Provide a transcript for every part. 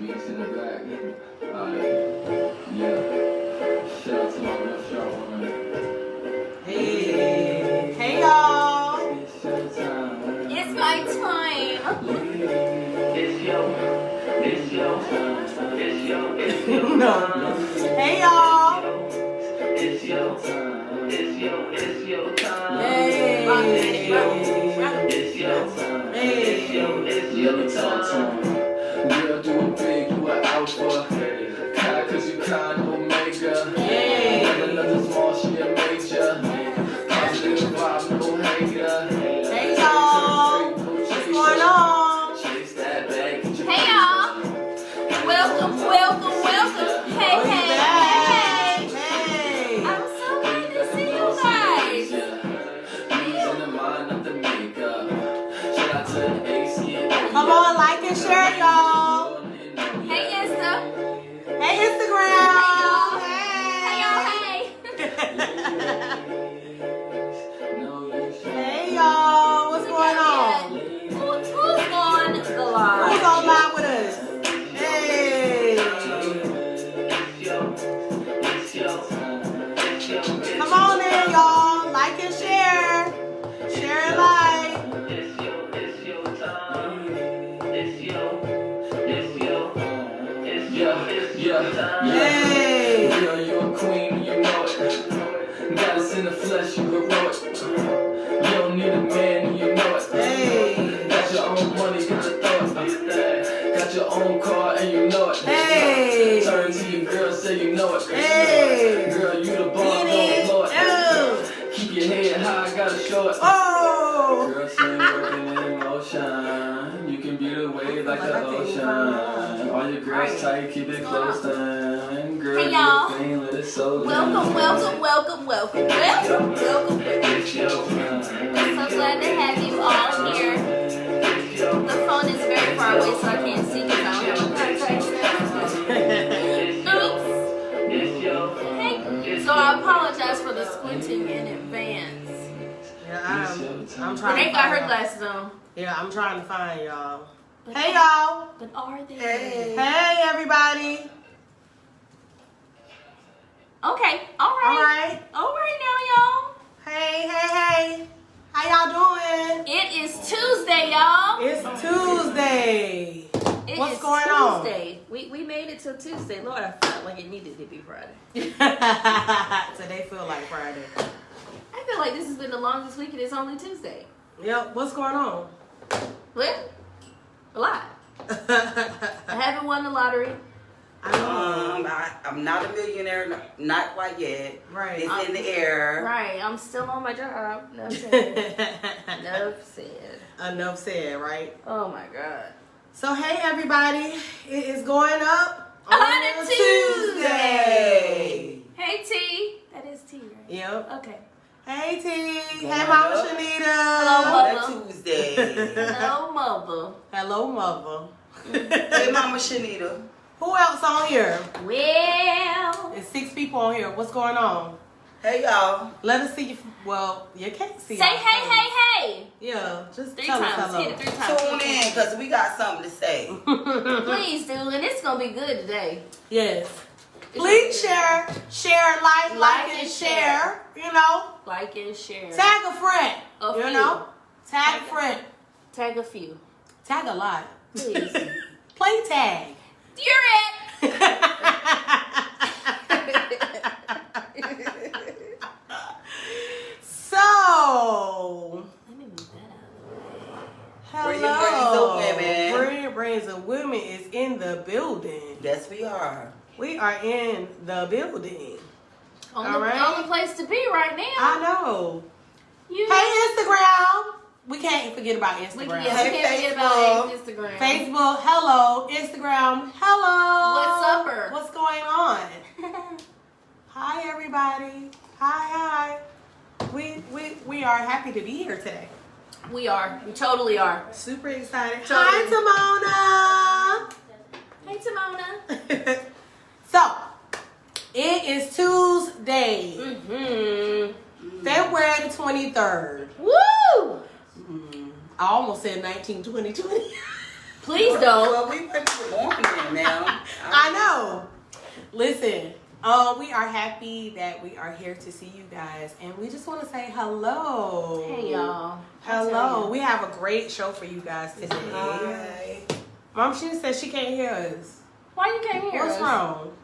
beats in the back. Yeah. Shout out to my real sharp woman. Hey. Hey, y'all. It's your time. It's my time. It's your time. It's your No. Hey, y'all. It's your time. It's your time. Hey. It's your time. Hey. It's your time. Girl, do it big, you an alpha. Kinda cause you kind of omega. Hey. Another small, she a major. Positive vibe, no hater. Hey, y'all. What's going on? Chase that bag. Hey, y'all. Welcome. Hey, Oh, you hey, back? hey. Hey. I'm so glad to see you guys. Using the mind of the makeup. Shout out to AC. Come on, like and share, y'all. Hey, Insta. Hey, Instagram. Hey, y'all. Hey. Hey, y'all. What's going on? Who's on the Who's line? on live with us? Hey. Come on in, y'all. Like and share. Share and like. Hey. Girl, you a queen, you know it. Goddess in the flesh, you heroic. You don't need a man, you know it. Hey. Got your own money, got your thoughts. Got your own car, and you know it. Hey. Turn to your girl, say you know it. Hey. Girl, you the bomb, Get it. don't blow it. Oh. Keep your head high, gotta show it. Oh. Girl, stay working in motion. You can be the wave like the ocean. All your girls tight, keep it close then. Girl, Hey, y'all. you ain't let it so Welcome. down. Well, It's your time. I'm so glad to have you all here. The phone is very far away, so I can't see because I don't have a contact Oops. Hey. So I apologize for the squinting in advance. Yeah, I'm Renee trying to got her find. glasses on. Yeah, I'm trying to find y'all. Hey, y'all. But are they? Hey, everybody. Okay. All All right. right. All right now, y'all. Hey. How y'all doing? It is Tuesday, y'all. It's Tuesday. It What's is going on? Tuesday. We made it till Tuesday. Lord, I felt like it needed to be Friday. Today feel like Friday. I feel like this has been the longest week and it's only Tuesday. Yep. What's going on? Well, a lot. I haven't won the lottery. I'm not a millionaire, not quite yet. Right. It's in the air. Right. I'm still on my job. No said. No said. Enough said, right? Oh my God. So, hey, everybody. It is going up On a Tuesday. Hey T. That is T, right? Yep. Okay. Hey, T. Going Hey, Mama up. Shanita. Hello, On Mama. a Tuesday. Hello, mother. Hello, Mother. Hey, Mama Shanita. Who else on here? Well. There's 6 people on here. What's going on? Hey, y'all. Let us see you. Well, you can't see. Say our hey, face. hey, Yeah, just 3 tell us times. hello. Hit it 3 times. Tune in because we got something to say. Please do, and it's gonna be good today. Yes. Please share, like and share. You know, Like and share. tag a friend. A You few. know, tag a friend. Tag a few. Tag a lot. Please. Play tag. You're it. So, Let me move that Bring hello. your brains of women. Bring your brains of women is in the building. Yes, we are. We are in the building. out. All right. Only place to be right now. I know. You Hey, Instagram. We can't forget about we Instagram. can, yes, we Hey, can't forget about Facebook. Instagram. Facebook, hello. Instagram, hello. What's upper? What's going on? Hi, everybody. Hi. We are happy to be here today. We are. We totally are. Super excited. Totally. Hi, Hey, Timona. Timona. So, it is Tuesday, Mm-hmm. February the 23rd. Woo! I almost said 1920. Please don't. Well, we went to the morning now. Listen, we are happy that we are here to see you guys, and we just want to say hello. Hey, y'all. Hello. We have a great show for you guys today. Hi. Mom, she said she can't hear us. Why you can't hear What's us? wrong?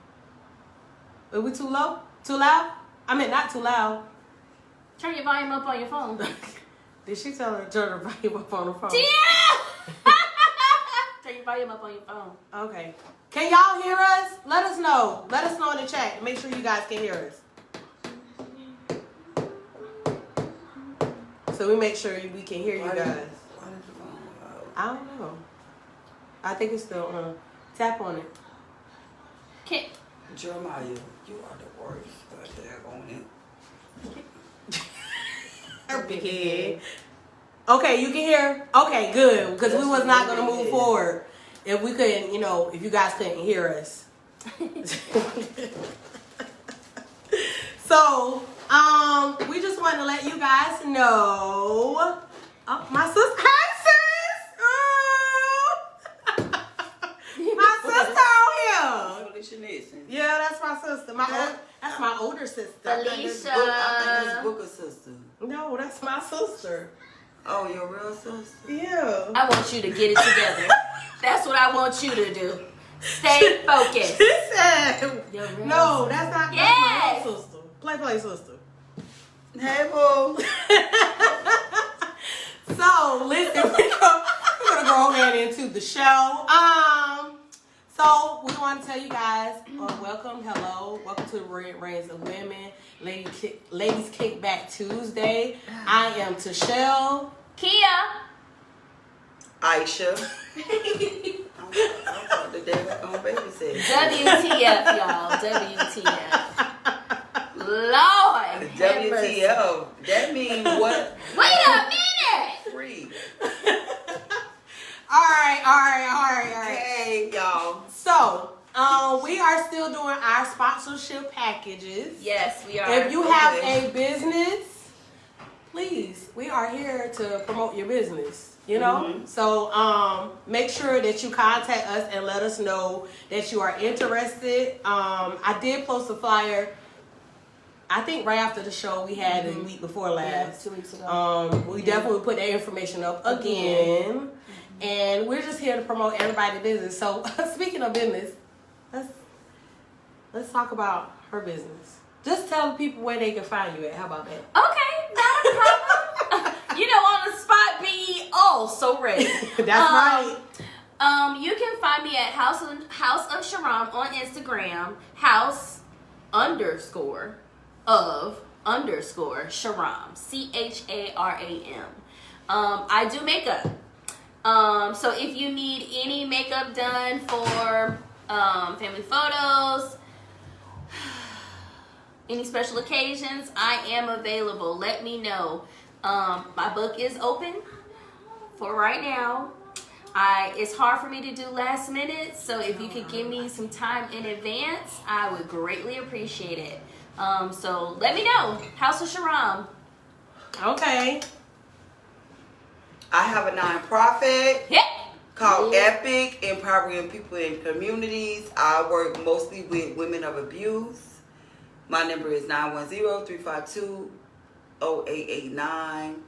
Are we too low? Too loud? I mean, not too loud. Turn your volume up on your phone. Did she tell her to turn her volume up on the phone? Yeah! Turn your volume up on your phone. Okay. Can y'all hear us? Let us know. Let us know in the chat. Make sure you guys can hear us. So we make sure we can hear you guys. Why did the phone go out? I don't know. I think it's still on. Tap on it. Jeremiah, you are the worst. But they're on it. Her big head. Okay, you can hear? Okay, good. Because we was not going to move forward if we couldn't, if you guys couldn't hear us. So, we just wanted to let you guys know. Oh, my sister. Hey, sis! My sister on here. Felicia Nixon. Yeah, that's my sister. That's my older sister. I think it's Booker's sister. No, that's my sister. Oh, your real sister? Yeah. I want you to get it together. That's what I want you to do. Stay focused. She said, Your real no, that's not Yes. that's my real sister. Play sister. Hey, boo. So, listen, we're gonna go ahead into the show. So we want to tell you guys, welcome, hello, welcome to the Reigns of Women, Ladies Kickback Tuesday. I am Tashelle. Kia. Aisha. I thought the day on babysit. WTF, y'all. WTF. Lord. have mercy. WTF. That means what? Wait a minute. Free. All right. Hey, y'all. So, we are still doing our sponsorship packages. Yes, we are. If you have a business, please, we are here to promote your business. So make sure that you contact us and let us know that you are interested. I did post a flyer. I think right after the show we had a week before last. 2 weeks ago. We definitely put that information up again. And we're just here to promote everybody's business. So speaking of business, let's talk about her business. Just tell the people where they can find you at. How about that? Okay, not a problem. On the spot, be so ready. That's right. You can find me at House of Sharam on Instagram. House_of_Sharam. CHARAM. I do makeup. So if you need any makeup done for family photos, any special occasions, I am available. Let me know. My book is open for right now. It's hard for me to do last minute, so if you could give me some time in advance, I would greatly appreciate it. So let me know. House of Sharam. Okay. I have a nonprofit Yeah. called Epic, Empowering People in Communities. I work mostly with women of abuse. My number is 910-352-0889.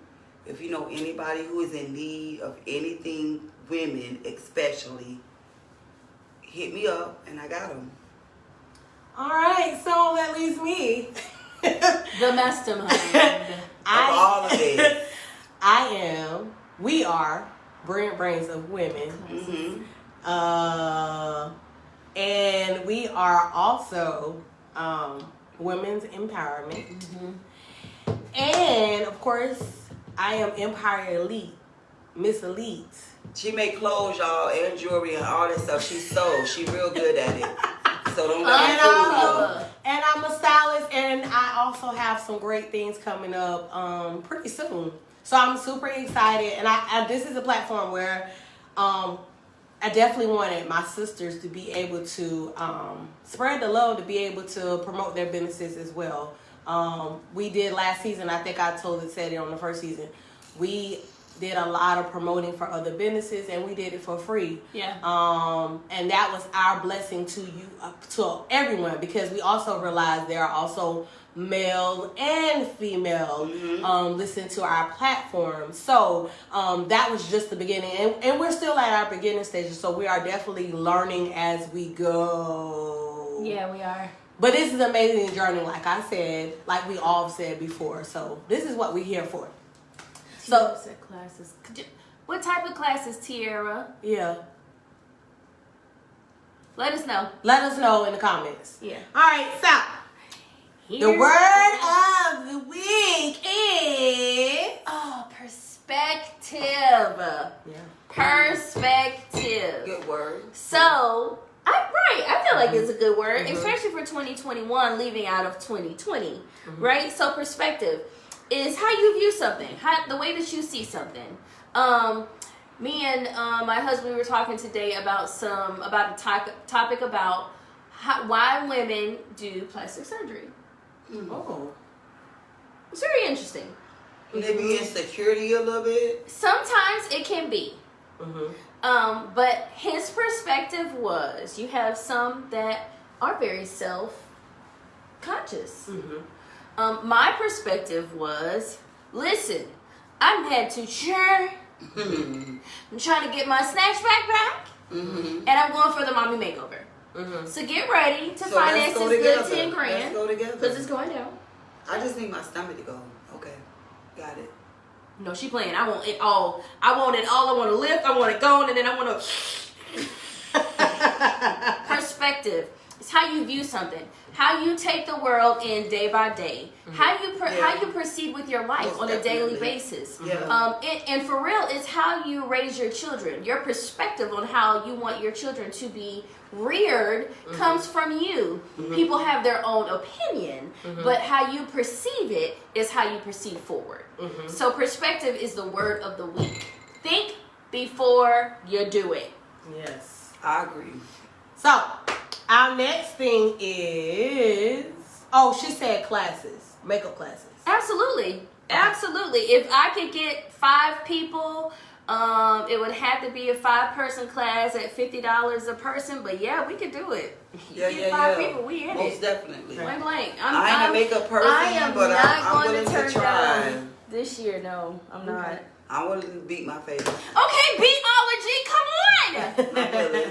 If you know anybody who is in need of anything, women especially, hit me up and I got them. All right. So that leaves me. The mastermind. All of it. We are Brilliant Brains of Women. Mm-hmm. And we are also women's empowerment. Mm-hmm. And of course, I am Empire Elite, Miss Elite. She make clothes, y'all, and jewelry and all that stuff. She sews. She real good at it. So don't let me fool you. And I'm a stylist, and I also have some great things coming up pretty soon. So I'm super excited, and I this is a platform where I definitely wanted my sisters to be able to spread the love, to be able to promote their businesses as well. We did last season. I think I said it on the first season. We did a lot of promoting for other businesses, and we did it for free. Yeah. And that was our blessing to you, to everyone, because we also realized there are also male and female listen to our platform. So that was just the beginning, and we're still at our beginning stages, so we are definitely learning as we go. Yeah, we are. But this is an amazing journey, like I said, like we all said before. So this is what we're here for. So classes. What type of classes, Tiara? yeah, Let us know. let us know in the comments. Yeah. All right, so the word of the week is perspective. yeah. Perspective. Good word. So, I feel like it's a good word, especially for 2021, leaving out of 2020, right? So, perspective is how you view something, the way that you see something. Me and my husband, we were talking today about a topic about why women do plastic surgery. Oh. It's very interesting. Maybe insecurity a little bit. Sometimes it can be. But his perspective was, you have some that are very self-conscious. My perspective was, listen, I've had to I'm trying to get my snatch back, and I'm going for the mommy makeover. So get ready to finance this good 10 grand. Let's go together. Because it's going down. I just need my stomach to go. Okay, got it. No, she playing. I want it all. I want it all. I want to lift. I want it going, and then I want to. Perspective. It's how you view something. How you take the world in day by day. How you proceed with your life on a daily basis. And for real, it's how you raise your children. Your perspective on how you want your children to be reared comes from you. People have their own opinion, but how you perceive it is how you proceed forward. So perspective is the word of the week. Think before you do it. Yes. I agree. So our next thing is, she said classes, makeup classes. Absolutely. If I could get 5 people, it would have to be a 5-person class at $50 a person. But yeah, we could do it. Get 5 people, we in Most it. definitely. Point blank. I ain't a makeup person, but I'm willing to try. This year, no, I'm not. I want to beat my face. Okay, Beatology, come on!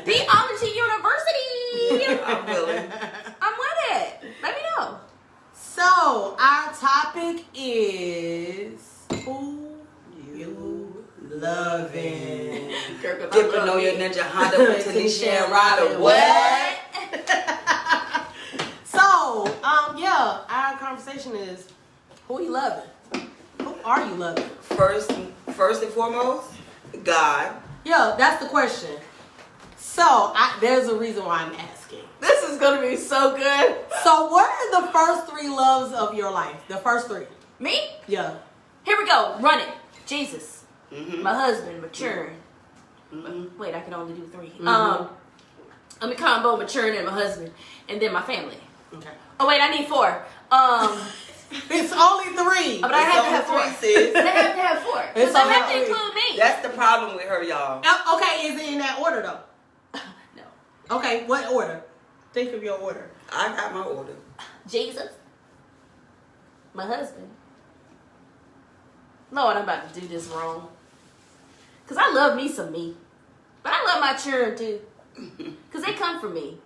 Beatology University! I'm willing. I'm with it. Let me know. So our topic is who you loving. Dipping on your Ninja Honda with Tanisha and Ryder. What? So, our conversation is who you loving? Who are you loving? First and foremost, God. Yeah, that's the question. So, there's a reason why I'm asking. This is going to be so good. So, what are the first 3 loves of your life? The first 3. Me? Yeah. Here we go. Run it. Jesus. My husband, maturing. Wait, I can only do 3. I'm a combo, maturing, and my husband. And then my family. Okay. Oh, wait, I need 4. It's only 3. But I have to have 4. Sis. They have to have 4. Because they have to include me. That's the problem with her, y'all. Okay, is it in that order, though? No. Okay, what order? Think of your order. I got my order. Jesus. My husband. Lord, I'm about to do this wrong. Because I love me some me. But I love my children, too. Because they come from me.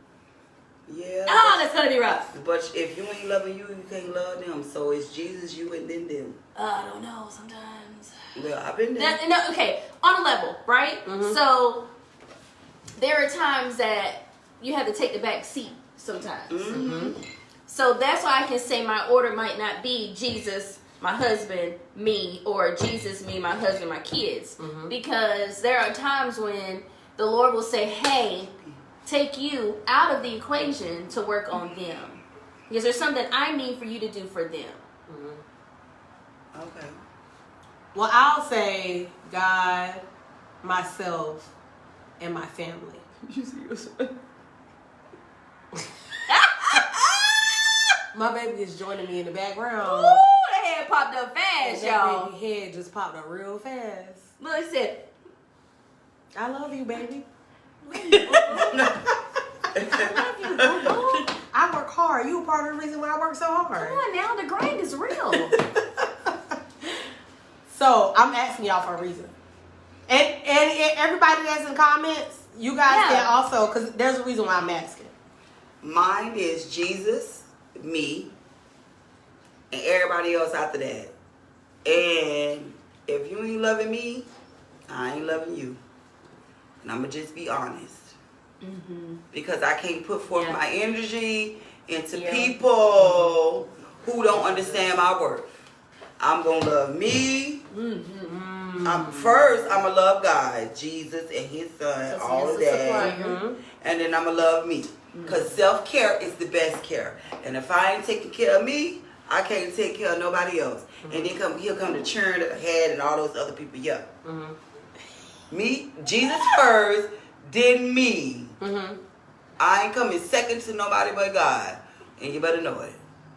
Yeah. Oh, that's going to be rough. But if you ain't loving you, you can't love them. So it's Jesus, you, and then them. I don't know sometimes. Well, I've been there. No, okay, on a level, right? So there are times that you have to take the back seat sometimes. So that's why I can say my order might not be Jesus, my husband, me, or Jesus, me, my husband, my kids. Because there are times when the Lord will say, hey, take you out of the equation to work on them. Because there's something I need for you to do for them. Okay. Well, I'll say God, myself, and my family. My baby is joining me in the background. Ooh, the head popped up fast, That y'all. baby head just popped up real fast. Look, he said, I love you, baby. I work hard. You a part of the reason why I work so hard. come on now, the grind is real. So I'm asking y'all for a reason. And everybody that's in comments, you guys can also, because there's a reason why I'm asking. Mine is Jesus, me, and everybody else after that. And if you ain't loving me, I ain't loving you. And I'm going to just be honest. Mm-hmm. Because I can't put forth my energy into people who don't understand my worth. I'm going to love me. First, I'm going to love God, Jesus and his son, all of that. And then I'm going to love me. Because self-care is the best care. And if I ain't taking care of me, I can't take care of nobody else. And then he'll come to churn ahead and all those other people. Yeah. Me, Jesus first, then me. I ain't coming second to nobody but God. And you better know it.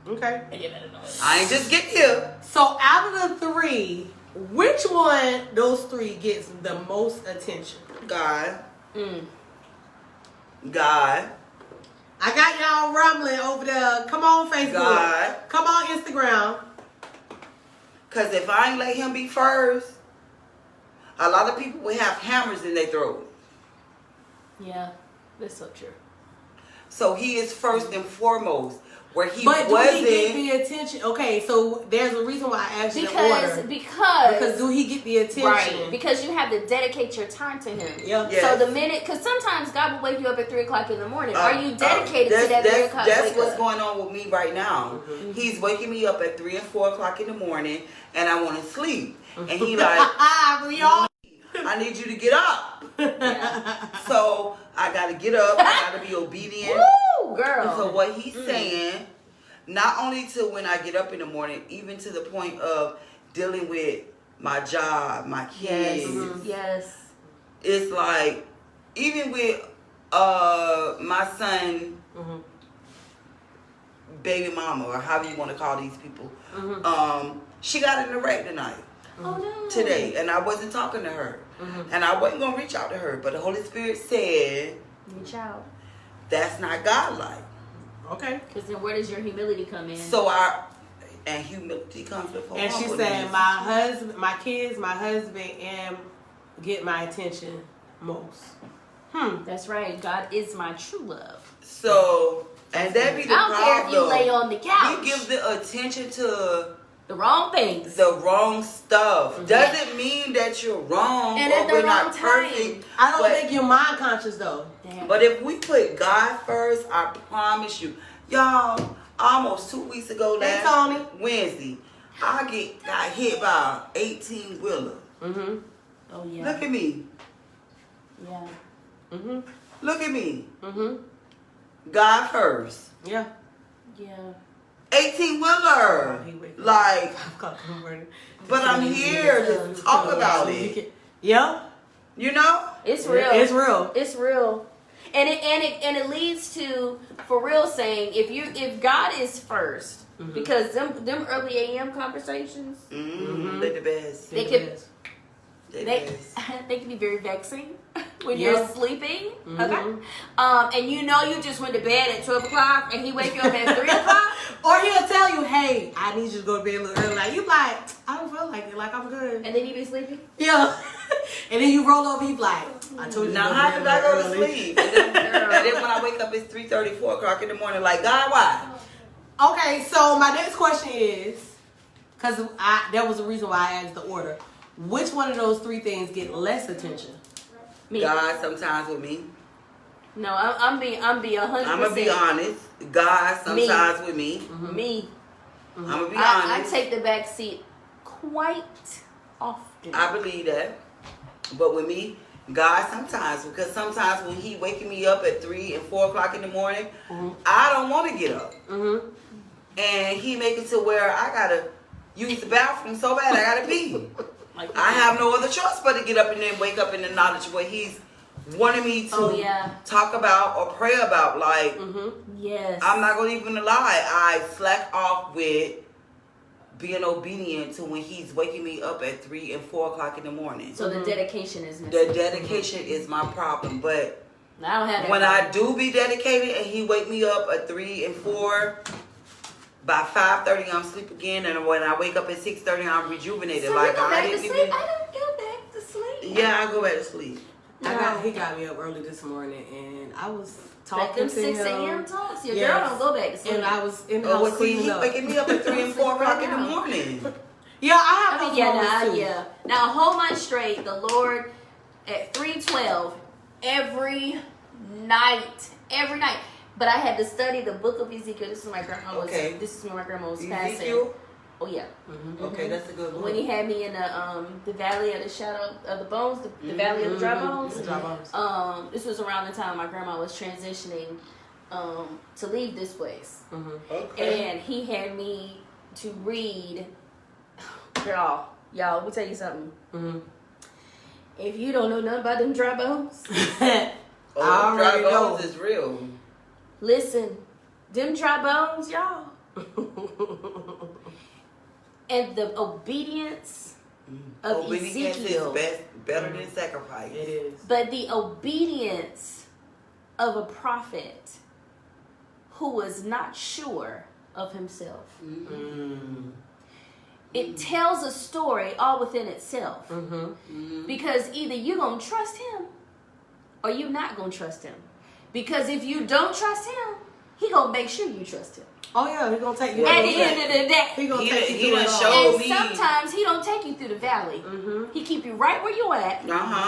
Okay. And you better know it. I ain't just get here. So out of the three, which one, those three, gets the most attention? God. God. I got y'all rumbling over there. Come on, Facebook. God. Come on, Instagram. Because if I ain't let him be first, a lot of people will have hammers in their throat. Yeah, that's so true. So he is first and foremost. Where he but wasn't. do he get the attention? Okay, so there's a reason why I asked you the order. Because do he get the attention? Right. Because you have to dedicate your time to him. Yeah. Yes. So the minute, because sometimes God will wake you up at 3 o'clock in the morning. Are you dedicated to that 3 o'clock? That's what's going on with me right now. He's waking me up at 3 and 4 o'clock in the morning, and I want to sleep. And he like, I need you to get up. So I got to get up. I got to be obedient. Woo, girl. So what he's saying, not only to when I get up in the morning, even to the point of dealing with my job, my kids. Yes. It's like, even with my son, baby mama, or however you want to call these people, she got in a wreck tonight. Today, and I wasn't talking to her, and I wasn't gonna reach out to her, but the Holy Spirit said, reach out. That's not godlike. Okay. Because then where does your humility come in? So and humility comes before and she humbleness. said, my husband, my kids, my husband, and get my attention most. That's right. God is my true love. So, and that be the problem. I don't care if you lay on the couch. We give the attention to the wrong things. The wrong stuff. Doesn't mean that you're wrong and or at the we're wrong not time. perfect. I don't think you're mind conscious though. Damn. But if we put God first, I promise you. Y'all, almost 2 weeks ago last Wednesday, I got hit by an 18-wheeler. Oh, yeah. Look at me. Yeah. Look at me. God first. Yeah. Yeah. 18-wheeler. Like, but I'm here to talk about it. Yeah. You know? It's real. It's real. It's real. And it leads to, for real, saying if God is first, because them early AM conversations, they're the best. They can be very vexing when you're sleeping. Okay. And you just went to bed at 12 o'clock and he wake you up at 3 o'clock. Or he'll tell you, hey, I need you to go to bed a little early. Like, you like, I don't feel like it. Like, I'm good. And then you be sleeping? Yeah. And then you roll over, you like, I told you. Now, how did I go to sleep? And then when I wake up, it's 3:30, 4 o'clock in the morning. Like, God, why? Okay, so my next question is, because there was a reason why I asked the order. Which one of those three things get less attention? Me. God sometimes with me. No, I'm being 100%. I'm gonna be honest. God sometimes with me. Me. I'm gonna be honest. I take the back seat quite often. I believe that. But with me, God sometimes, because sometimes when he waking me up at 3 and 4 o'clock in the morning, I don't want to get up. And he make it to where I gotta use the bathroom so bad I gotta pee. I have no other choice but to get up and then wake up in the knowledge of what he's wanted me to talk about or pray about. Like, yes, I'm not gonna even lie. I slack off with being obedient to when he's waking me up at 3 and 4 o'clock in the morning. So the dedication is missing. The dedication is my problem. But I don't have that when problem. I do be dedicated and he wake me up at 3 and 4, by 5:30 I'm asleep again, and when I wake up at 6:30 I'm rejuvenated. So like you go I back to didn't sleep? even. I don't go back to sleep. Yeah, I go back to sleep. He got me up early this morning, and I was Like talking them to 6 him. a.m. talks. Your Yes. girl don't go back to sleep. And I was in the Oh, house well, see, cleaning he up. waking me up at 3 and 4 o'clock in the morning. Yeah, I have I mean, those yeah, moments too. yeah. Now, a whole month straight, the Lord at 3:12 every night. But I had to study the book of Ezekiel. This is my grandma was. Okay. This is when my grandma was passing. Ezekiel? Oh yeah. Okay, that's a good one. When he had me in the valley of the shadow of the bones, the valley of the dry bones. The dry bones. This was around the time my grandma was transitioning to leave this place, Okay. and he had me to read. Y'all, let me tell you something. If you don't know nothing about them dry bones, I already dry know. bones is real. listen, them dry bones, y'all. And the obedience of Obedience Ezekiel. is better than sacrifice. It is. But the obedience of a prophet who was not sure of himself. It tells a story all within itself. Because either you're going to trust him or you're not going to trust him. Because if you don't trust him, he going to make sure you trust him. Oh yeah, he gonna take you. At the end of the day. He gonna He take done- you he through done it all. showed And me. sometimes he don't take you through the valley. He keep you right where you at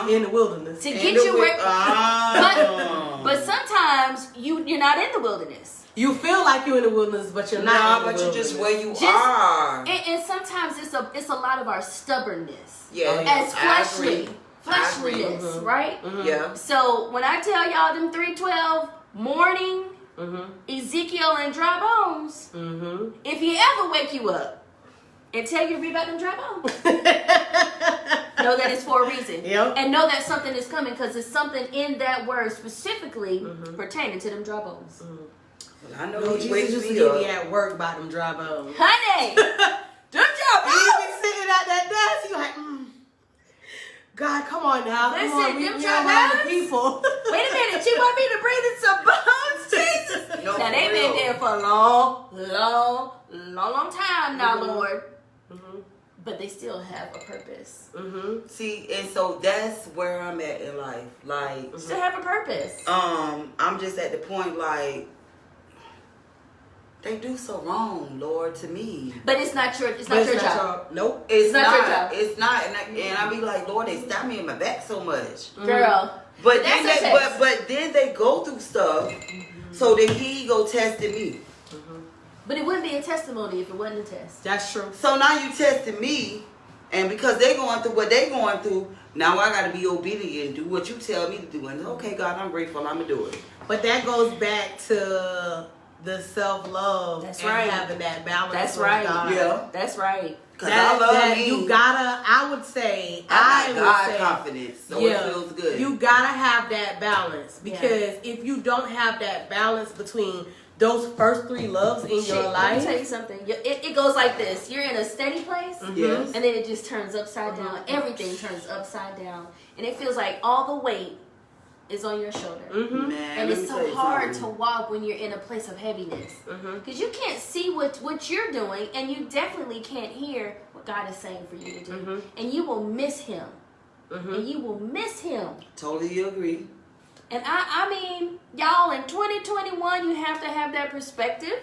in the wilderness. to get you where. Ah. But sometimes you're not in the wilderness. You feel like you're in the wilderness, but you're not. Nah, in the but you're just wilderness. where you are. And sometimes it's a lot of our stubbornness Yeah, as I fleshly agree. fleshliness, right? Yeah. So when I tell y'all them 3:12 morning Ezekiel and dry bones, if he ever wake you up and tell you to read about them dry bones, know that it's for a reason. Yep. And know that something is coming because there's something in that word specifically pertaining to them dry bones. I know No, he Jesus wakes used to me get me up. at work by them dry bones. Honey, them dry And you bones. be sitting at that desk, you're like, God, come on now. Listen, come on, we them don't dry have the bones? people. Wait a minute, you want me to breathe in some bones, Jesus? No, Now for they've real. been there for a long time now, Lord. But they still have a purpose. See, and so that's where I'm at in life. Like, Still have a purpose. I'm just at the point like they do so wrong, Lord, to me. But it's not your job. Nope. It's not your job. It's not, and I be like, Lord, they stab me in my back so much. Girl. But That's then a they, test. but then they go through stuff, so that he go testing me. But it wouldn't be a testimony if it wasn't a test. That's true. So now you testing me, and because they going through what they going through, now I got to be obedient and do what you tell me to do. And okay, God, I'm grateful. I'm gonna do it. But that goes back to the self-love That's and right. having that balance. That's with right. God. Yeah. That's right. Cause I love me. You gotta, I would say, I would got say, God confidence, so yeah, it feels good. You gotta have that balance because if you don't have that balance between those first three loves in your Let me life, tell you something. It goes like this. You're in a steady place, Yes. and then it just turns upside down. Everything turns upside down. And it feels like all the weight is on your shoulder. Man, And let it's me tell so you hard to something. walk when you're in a place of heaviness. Because you can't see what you're doing, and you definitely can't hear what God is saying for you to do. And you will miss him. And you will miss him. Totally agree. And I mean, y'all, in 2021, you have to have that perspective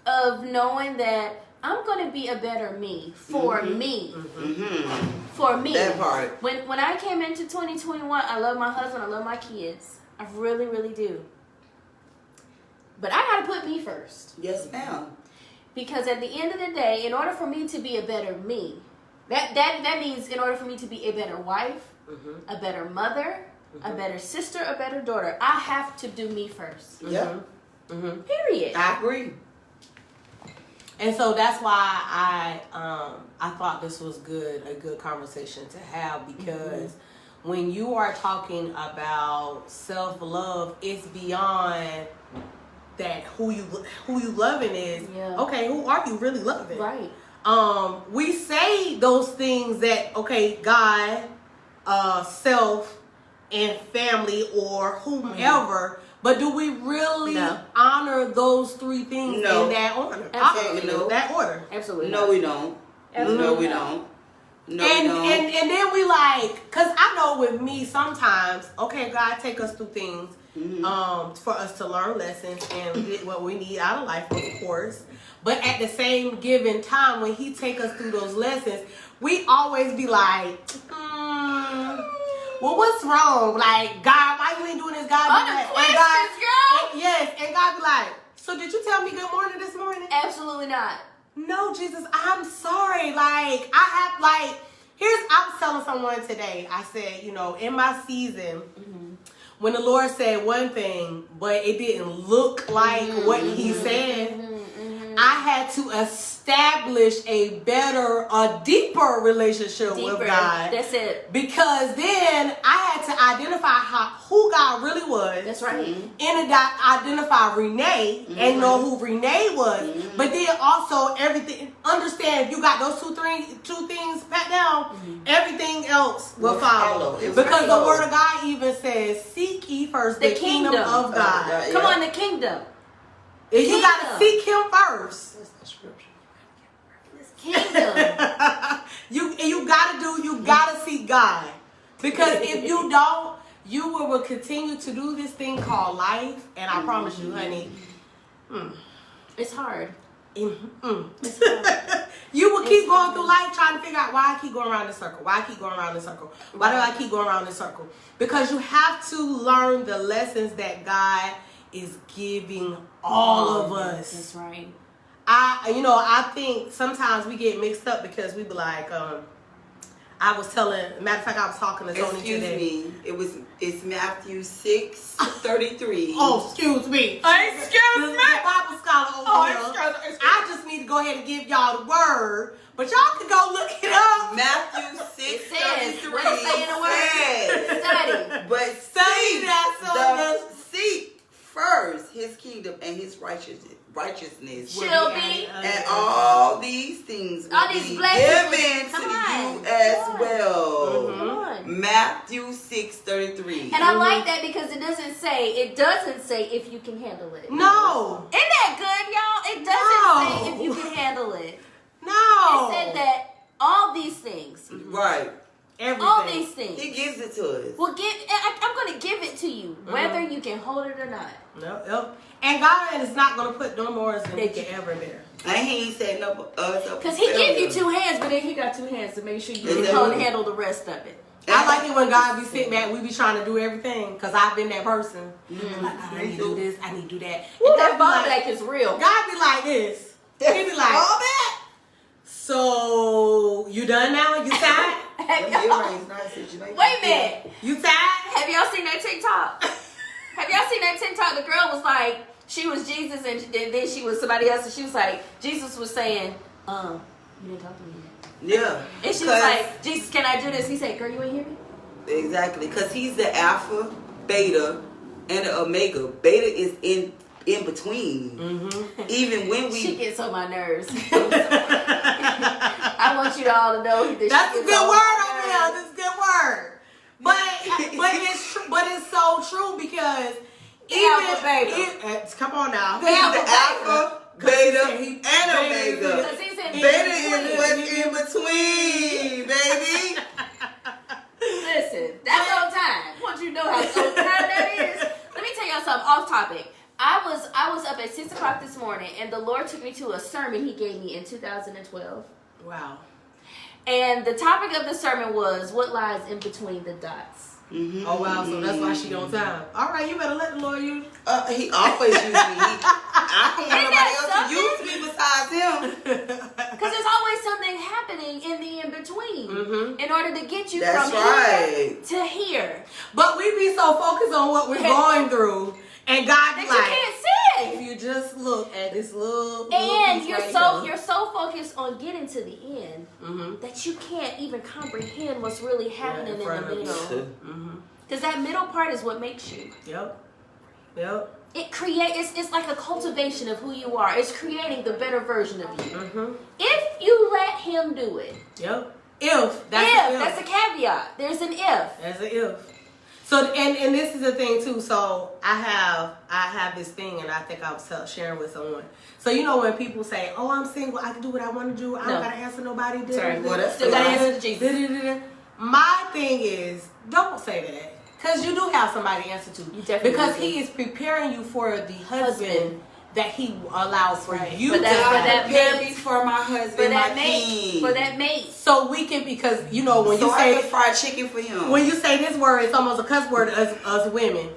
of knowing that I'm going to be a better me for me. For me. That part. When I came into 2021, I love my husband, I love my kids. I really, really do. But I got to put me first. Yes, ma'am. Because at the end of the day, in order for me to be a better me, that means in order for me to be a better wife, a better mother, a better sister, a better daughter, I have to do me first. Yeah. Period. I agree. and so that's why I thought this was a good conversation to have because when you are talking about self-love, it's beyond that who you loving is. Yeah. Okay, who are you really loving? Right. we say those things that, okay, God, self, and family, or whomever, but do we really honor those three things in that order? Absolutely. That order. Absolutely. No, we don't. Absolutely No, we not. don't. No, and, we don't. and then we like, cause I know with me sometimes, okay, God take us through things, for us to learn lessons and get what we need out of life, of course. But at the same given time, when He take us through those lessons, we always be like, well, what's wrong? Like, God, why you ain't doing this? God, Other be like, questions, girl. Yes, and God be like, so did you tell me good morning this morning? Absolutely not. No, Jesus, I'm sorry. Like, I was telling someone today, I said, in my season, when the Lord said one thing, but it didn't look like what He said, I had to establish a deeper relationship with God. That's it. Because then I had to identify who God really was. That's right. And identify Renee and know who Renee was. But then also everything, understand if you got those two things pat down, everything else will follow. Because the word of God even says, seek ye first the kingdom of God. Come on, the kingdom. And you got to seek Him first. That's the scripture. Kingdom. you gotta seek God. Because if you don't, you will continue to do this thing called life. And I promise you, honey, it's hard. you will keep going through life trying to figure out why I keep going around this circle. Why I keep going around this circle. Why do I keep going around this circle? Because you have to learn the lessons that God is giving all of us. That's right. I think sometimes we get mixed up because we be like, matter of fact, I was talking to Tony today. Excuse me. It's Matthew 6:33. Oh, excuse me. Excuse me. The Bible scholar over here. I just need to go ahead and give y'all the word, but y'all can go look it up. Matthew It 6:33. what it say in the word? Study. But Study that, seek first His kingdom and His righteousness. Shall be. And all these things will All these be blessings. given Come to on. you as well. Come on. Matthew 6:33. And I like that because it doesn't say if you can handle it. No. Isn't that good, y'all? It doesn't say if you can handle it. No. It said that all these things. Right. Everything. All these things. He gives it to us. Well, I'm going to give it to you, whether you can hold it or not. Yep. And God is not going to put no more than He can ever bear. And He ain't setting up us up. Because He give you two hands, but then He got two hands to make sure you can handle the rest of it. I like it when God be sitting back, we be trying to do everything, because I've been that person. I need to do this, I need to do that. Ooh, And that God be fall like- back is real. God be like this. He be like, All that. so you done now? You tired? Wait a minute. You tired? Have y'all seen that TikTok? Have y'all seen that TikTok? The girl was like, she was Jesus and then she was somebody else, and she was like, Jesus was saying, you didn't talk to me yet. Yeah. And she was like, Jesus, can I do this? He said, girl, you ain't hear me? Exactly. Because He's the Alpha, Beta, and the Omega. Beta is in between. Even when She we... gets on my nerves. I want you all to know that That's she a gets good on word my over nerves. there. That's a good word. But it's so true because Alpha, Beta. come on now. He's the Alpha, Beta, and Omega. Because he said Beta is what's in between, baby. Listen, that's on time. I want you to know how on time that is. Let me tell y'all something off topic. I was up at 6 o'clock this morning, and the Lord took me to a sermon He gave me in 2012. Wow. And the topic of the sermon was what lies in between the dots. Oh wow, so that's why she on time. All right, you better let the Lord use you. He always uses me. I don't want nobody else to use me besides Him. Because there's always something happening in the in-between in order to get you That's from right. here to here. But we be so focused on what we're going through, and God be That like, you can't see if it. you just look at this little And piece you're right you're so focused on getting to the end that you can't even comprehend what's really happening in front the of you. middle. Because that middle part is what makes you. Yep. It creates. It's like a cultivation of who you are. It's creating the better version of you. If if you let him do it. Yep. If That's a caveat. There's an if. That's an if. So and this is the thing too. So I have this thing, and I think I was sharing with someone. So you know when people say, "Oh, I'm single. I can do what I want to do. I don't gotta answer nobody." Sorry, Still gotta answer Jesus. My thing is, don't say that, because you do have somebody to answer to. You definitely because do. He is preparing you for the husband that He allows for you For to that prepare mate. me for my husband, my king. For that mate. So we can, because you know when you I say can fry chicken for him. when you say this word, it's almost a cuss word to us women.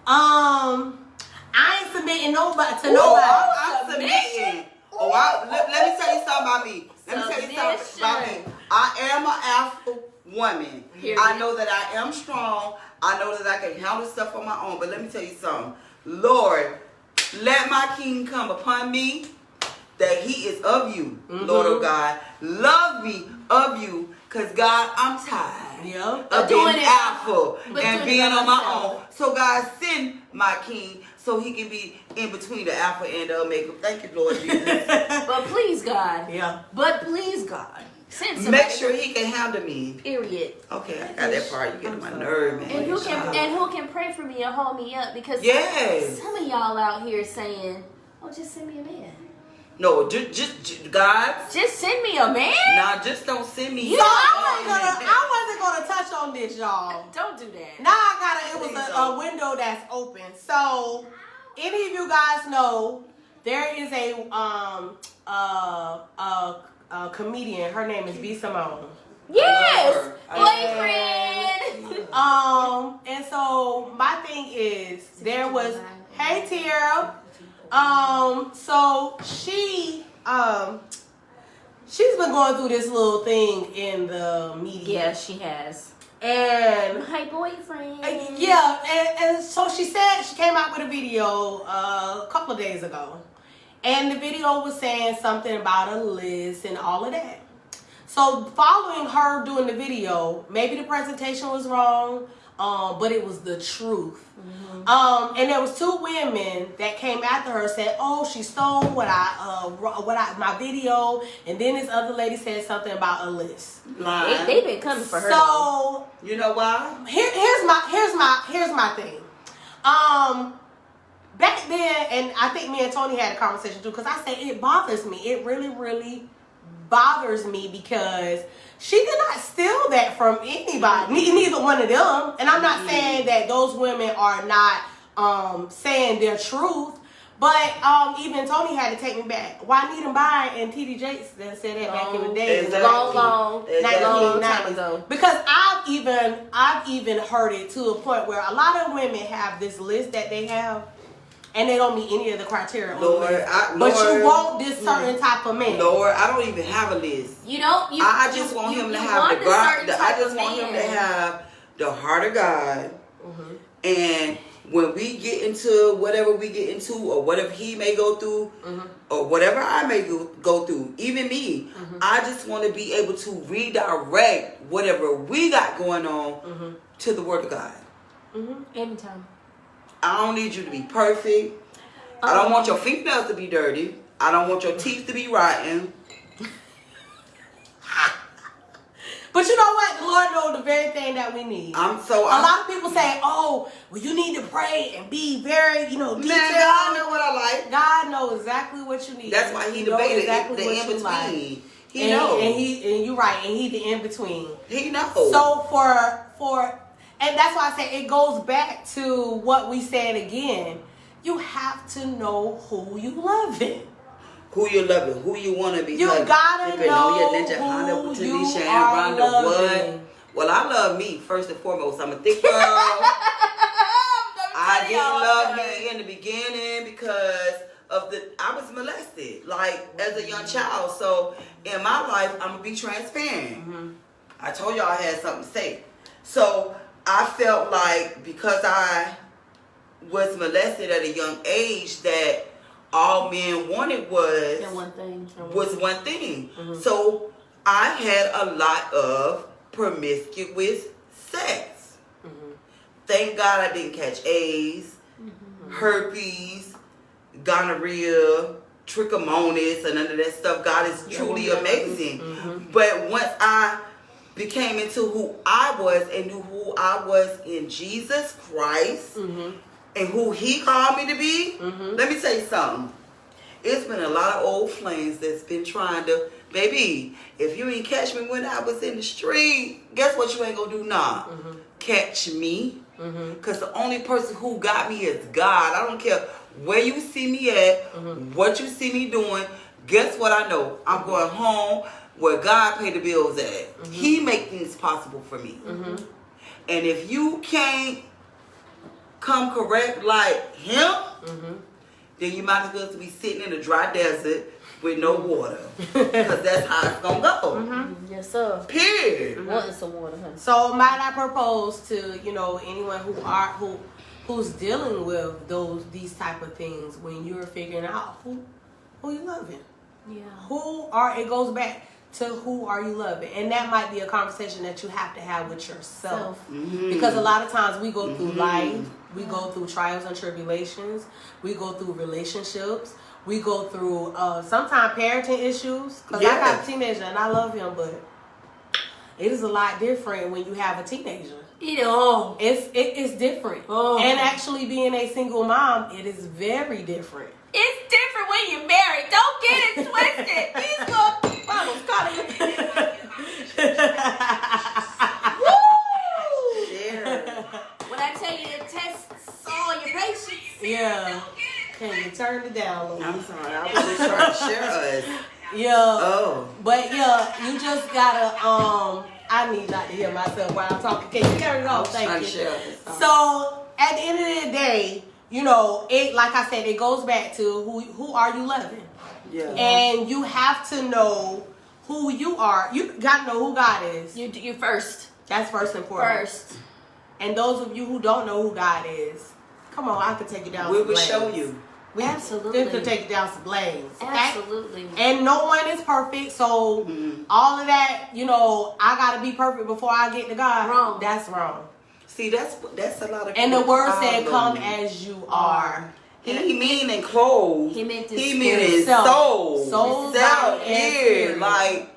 I ain't submitting nobody to nobody. I'm submitting. Let me tell you something about me. Let me tell you something about me. I am an alpha woman. I know that I am strong. I know that I can handle stuff on my own. But let me tell you something. Lord, let my king come upon me, that he is of you, Lord of God. Love me of you, because God, I'm tired of being alpha and being on my own. So God, send my king so he can be in between the alpha and the omega. Thank you, Lord Jesus. But please, God. Yeah. But please, God. Send somebody. Make sure he can handle me. Period. Okay, I got that part. You get on my nerve, man. And who can pray for me and hold me up, because Yes. some of y'all out here saying, "Oh, just send me a man." No, just God. Just send me a man. Nah, just don't send me. So I wasn't gonna touch on this, y'all. Don't do that. Now it was a window that's open. So any of you guys know there is a comedian. Her name is B. Simone. Yes, boyfriend. And so my thing is, there was, hey Tara. So she's been going through this little thing in the media. Yeah, she has. And My boyfriend. and so she said she came out with a video a couple of days ago. And the video was saying something about a list and all of that. So following her doing the video, maybe the presentation was wrong, but it was the truth. Mm-hmm. And there was two women that came after her, said, "Oh, she stole my video," and then this other lady said something about a list. They've been coming for her. So you know why? Here's my thing. Back then, and I think me and Tony had a conversation too, because I said it bothers me. It really, really bothers me, because she did not steal that from anybody, neither one of them. And I'm not saying that those women are not saying their truth, but even Tony had to take me back. Juanita Bynum and T.D. Jakes that said that back in the day, long time 1990s. ago. Because I've even heard it to a point where a lot of women have this list that they have, and they don't meet any of the criteria. Lord, but you want this certain type of man. Lord, I don't even have a list. I just want him to have the God. I just want him to have the heart of God. Mm-hmm. And when we get into whatever we get into, or whatever he may go through, or whatever I may go through, even me, I just want to be able to redirect whatever we got going on to the Word of God. Anytime. I don't need you to be perfect. I don't want your fingernails to be dirty. I don't want your teeth to be rotten. But you know what? The Lord knows the very thing that we need. A lot of people say, "Oh, well, you need to pray and be very, detailed." Man, God know what I like. God knows exactly what you need. That's why He debated exactly the in between. Like. He knows, and you're right, and He the in between. He knows. So and that's why I say it goes back to what we said again. You have to know who you loving. Who you loving, who you want to be. You gotta know who you are loving. Well, I love me first and foremost. I'm a thick girl. I didn't love me in the beginning because of I was molested, like as a young child. So in my life, I'm gonna be transparent. I told y'all I had something to say. So I felt like because I was molested at a young age that all men wanted was one thing. So I had a lot of promiscuous sex. Thank God I didn't catch AIDS, herpes, gonorrhea, trichomonas and none of that stuff. God is truly amazing. But once I became into who I was and knew who I was in Jesus Christ and who He called me to be, let me tell you something. It's been a lot of old flames that's been trying to, baby, if you ain't catch me when I was in the street, guess what you ain't gonna do now? Catch me. Because the only person who got me is God. I don't care where you see me at, what you see me doing. Guess what I know? I'm going home where God paid the bills at. He make things possible for me. And if you can't come correct like Him, then you might as well be sitting in a dry desert with no water. Because that's how it's going to go. Yes, sir. Period. Wanting some water, honey. So might I propose to, anyone who's dealing with these type of things when you're figuring out who you loving. Yeah. It goes back to who are you loving? And that might be a conversation that you have to have with yourself. Because a lot of times we go through life, we go through trials and tribulations, we go through relationships, we go through sometimes parenting issues. Because I got a teenager and I love him, but it is a lot different when you have a teenager. It's different. And actually being a single mom, it is very different. It's different when you're married. Don't get it twisted. These little bottles got it. When I tell you to test all your patience. Yeah. Can you turn it down a little? I'm sorry. I was just trying to share us. Yeah. Oh. But you just gotta I need not to hear myself while I'm talking. Can you carry it on? Thank you. So at the end of the day, it, like I said, it goes back to who are you loving? Yeah. And you have to know who you are. You got to know who God is. You first. That's first and foremost. And those of you who don't know who God is, come on, I could take you down We some will lanes. show you. Absolutely. We could take you down some lanes. Okay? Absolutely. And no one is perfect, so all of that, I got to be perfect before I get to God. Wrong. That's wrong. See, that's a lot of. And the word said, problem. "Come as you are." He mean in clothes. He meant in soul. Soul, Self, body, and spirit. like.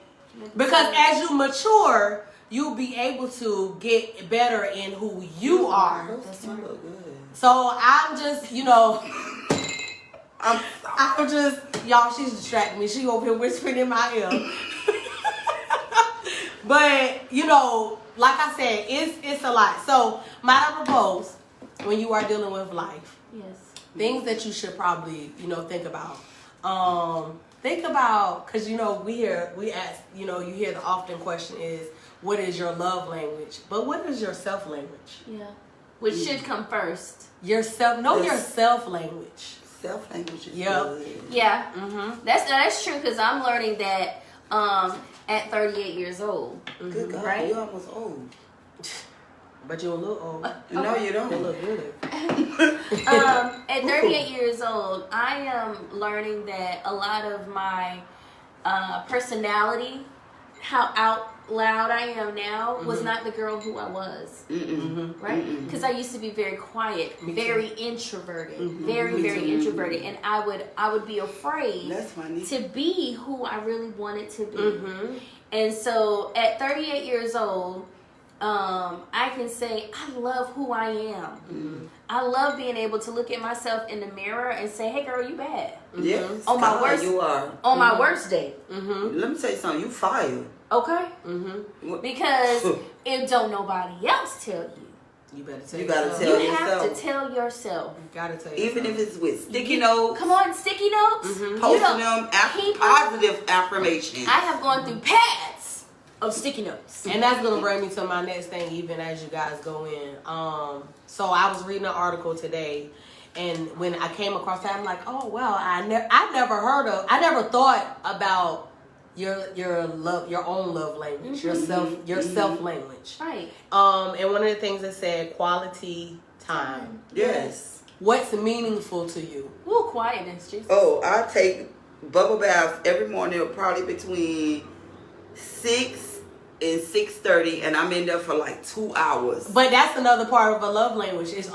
Because as you mature, you'll be able to get better in who you are. That's look good. So I'm just, I'm just, y'all, she's distracting me. She over here whispering in my ear. But, like I said, it's a lot. So, might I propose, when you are dealing with life, things that you should probably, think about. Because, we ask, you hear the often question is, what is your love language? But what is your self language? Yeah. Which should come first. Your self language. Self language is good. Yeah. That's true, because I'm learning that at 38 years old. Good God, Right? you're almost old. But you look old. No, you don't. You look good. At 38 years old, I am learning that a lot of my personality, how out loud I am now, was not the girl who I was. Right? Because I used to be very quiet, very introverted, very introverted, and I would be afraid to be who I really wanted to be. And so at 38 years old, I can say I love who I am. I love being able to look at myself in the mirror and say, "Hey, girl, you bad." Yes. On my worst, you are. On my worst day. Let me tell you something. You fired. Okay. Because if don't nobody else tell you, You better tell You gotta yourself. tell you yourself. have to tell yourself. You gotta tell yourself. Even if it's with sticky notes. Come on, sticky notes. Posting them positive affirmations. I have gone through pads of sticky notes. And that's gonna bring me to my next thing, even as you guys go in. So I was reading an article today, and when I came across that, I'm like, oh wow, I never thought about your own love language, your self language. Right. And one of the things that said quality time. Yes. What's meaningful to you? Ooh, quietness, Jesus. Oh, I take bubble baths every morning, probably between 6 and 6:30, and I'm in there for like 2 hours. But that's another part of a love language. It's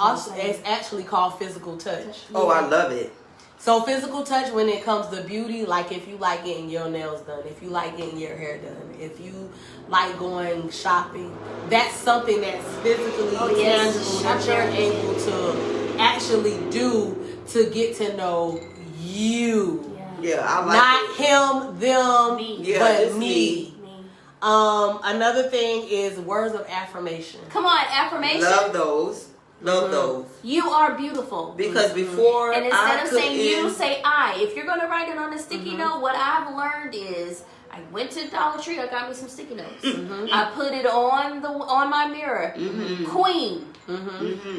actually called physical touch. Oh, I love it. So physical touch when it comes to beauty, like if you like getting your nails done, if you like getting your hair done, if you like going shopping, that's something that's physically tangible that you're able to actually do to get to know you. Yeah, I like not it. him, them, Me. but me. Another thing is words of affirmation. Come on, affirmation. Love those. Love those. You are beautiful. Because before And instead I of saying you, say I. If you're going to write it on a sticky note, what I've learned is I went to Dollar Tree. I got me some sticky notes. I put it on my mirror. Queen.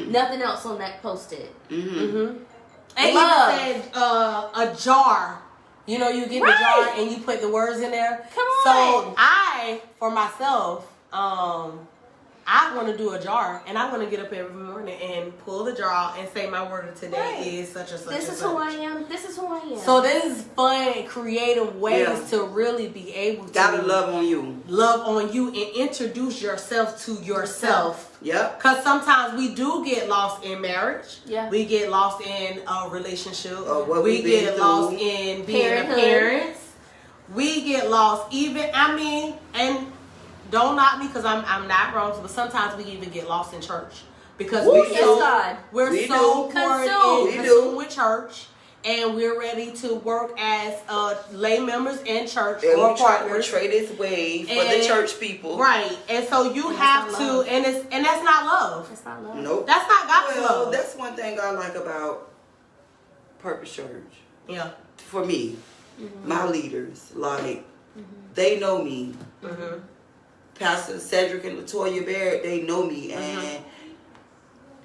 Nothing else on that post-it. And even said a jar. You know, you get the jar and you put the words in there. Come on. So I, for myself, I want to do a jar, and I want to get up every morning and pull the jar out and say my word of today is such and such. This is who I am. This is who I am. So this is fun, creative ways to really be able to gotta love on you. Love on you and introduce yourself to yourself. Yep. Because sometimes we do get lost in marriage. Yeah. We get lost in a relationship. What we we've get been lost through. in being Parenthood. parents. We get lost and don't knock me because I'm not wrong, but sometimes we even get lost in church because we're yes, so God. poured in consumed with church, and we're ready to work as lay members in church And or we try to partners. portray this way for the church people. Right. And so you have to love. and that's not love. That's not love. Nope. That's not God's Well, love. that's one thing I like about Purpose Church. Yeah. For me, my leaders, like, they know me. Pastor Cedric and Latoya Barrett, they know me. And,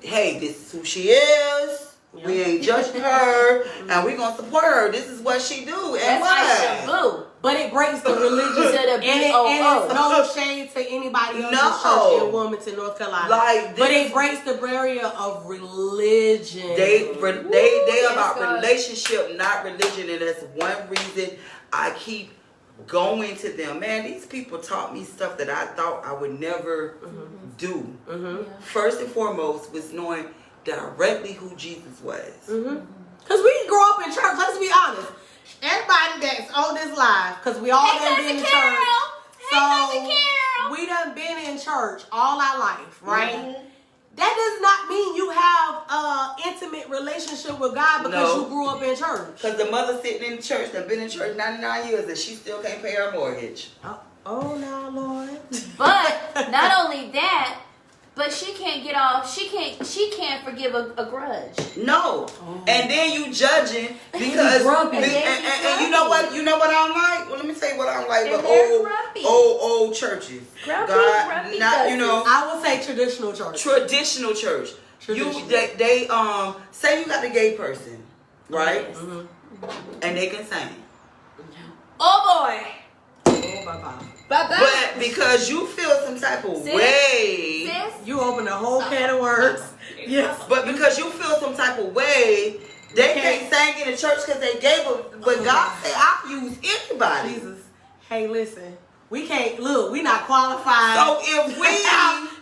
hey, this is who she is. We ain't judging her. And we going to support her. This is what she do. And That's why? Boo. But it breaks the religious and it's no shade to anybody else's church in Wilmington, North Carolina. Like this, but it breaks the barrier of religion. They about God. relationship, not religion, and that's one reason I keep going to them. Man, these people taught me stuff that I thought I would never do. First and foremost was knowing directly who Jesus was. Because we grew up in church, let's be honest. Everybody that's on this live, because we all done been in church. So we done been in church all our life, right? That does not mean you have an intimate relationship with God because you grew up in church. Because the mother sitting in church, that been in church 99 years, and she still can't pay her mortgage. Oh, now, Lord. But not only that, but she can't get off. She can't forgive a grudge. No. And then you judging because and you know what I don't like? Well, let me tell you what I don't like. But old churches. Grumpy, not you know. I would say traditional church. Traditional church. Traditional. They say you got a gay person, right? And they can sing. Oh boy. Oh, bye-bye. But because you feel some type of way, you open a whole can of worms. Yes. But because you feel some type of way, they can't sing in the church because they gave them. But God said, I'll use anybody. Jesus. Hey, listen. We can't look. We not qualified. So if we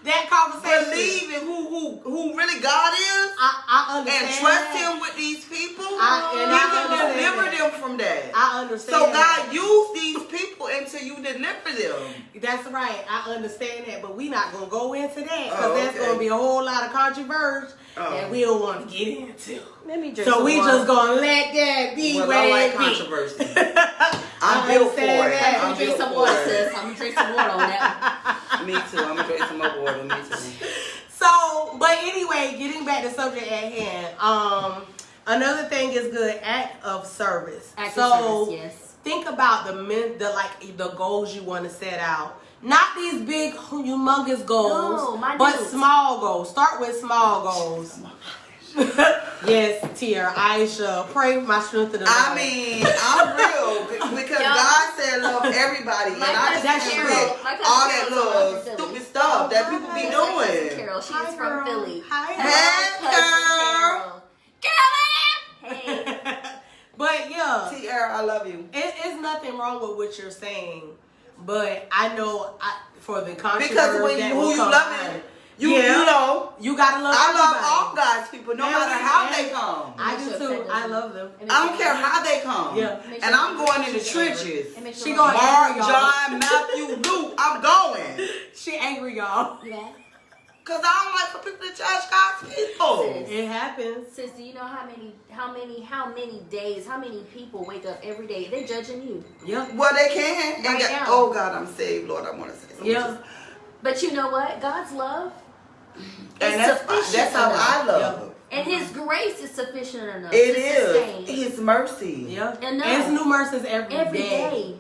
that conversation, believe in who really God is, I understand, and trust Him with these people, I can deliver them from that. I understand. So God used these people until you deliver them. That's right. I understand that, but we not gonna go into that because that's gonna be a whole lot of controversy that we don't want to get into. Let me drink so some we water. just gonna let that be Well, where I like it be. controversy. I'm built for it. I'm I'm gonna drink built some for water, it. sis. I'm gonna drink some water on that. Me too. I'm gonna drink some more water. Me too. So, but anyway, getting back to the subject at hand. Another thing is good act of service. Act of service, yes. Think about the goals you want to set out. Not these big, humongous goals, but small goals. Start with small goals. Yes, Tia, Aisha, pray my strength in the Lord. I mean, I'm real because God said love everybody, and I just feel all that little stupid stuff that people be doing. Carol, she's from Philly. Hi, Carol. Hey. But yeah, Tierra, I love you. It's nothing wrong with what you're saying, but I know for the controversy Because when that who will you come loving, You know, you gotta love. I love everybody. all God's people, no matter how they come. I do too. I love them. I don't care how they come. Yeah. And I'm going in the trenches. She going Mark, angry, y'all. John, Matthew, Luke. I'm going. She angry, y'all. Yeah. Cause I don't like for people to judge God's people. It happens. Sis, do you know how many days, how many people wake up every day? They're judging you. Yep. Well, they can. Right And now. oh God, I'm saved, Lord. I want to say something. Yeah. But you know what? God's love And is sufficient that's how enough. I love. And His grace is sufficient enough. It to is sustain His mercy. Yeah. Enough. It's new mercies every every day. day.